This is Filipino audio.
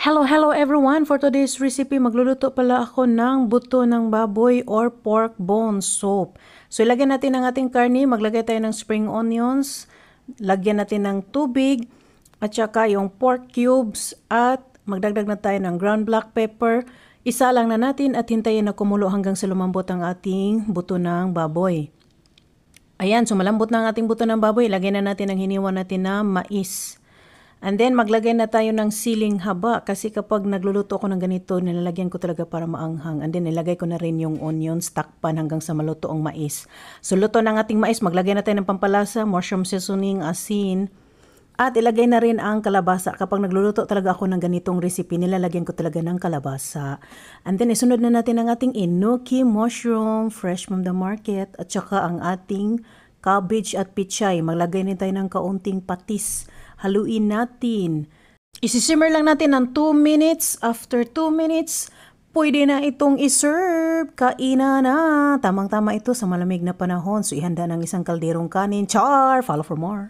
Hello everyone! For today's recipe, magluluto pala ako ng buto ng baboy or pork bone soup. So ilagyan natin ang ating karne, maglagay tayo ng spring onions, lagyan natin ng tubig, at saka yung pork cubes, at magdagdag na tayo ng ground black pepper. Isa lang na natin at hintayin na kumulo hanggang sa lumambot ang ating buto ng baboy. Ayan, so malambot na ang ating buto ng baboy, ilagay na natin ang hiniwa natin na mais. And then, maglagay na tayo ng siling haba kasi kapag nagluluto ako ng ganito, nilalagyan ko talaga para maanghang. And then, nilagay ko na rin yung onions, takpan hanggang sa maluto ang mais. So, luto ng ating mais, maglagay na tayo ng pampalasa, mushroom seasoning, asin, at ilagay na rin ang kalabasa. Kapag nagluluto talaga ako ng ganitong recipe, nilalagyan ko talaga ng kalabasa. And then, isunod na natin ang ating enoki mushroom, fresh from the market, at saka ang ating cabbage at pichay. Maglagay na tayo ng kaunting patis. Haluin natin. Isisimmer lang natin ng 2 minutes. After 2 minutes, pwede na itong iserve. Kainan na. Tamang-tama ito sa malamig na panahon. So, ihanda ng isang kalderong kanin. Char! Follow for more.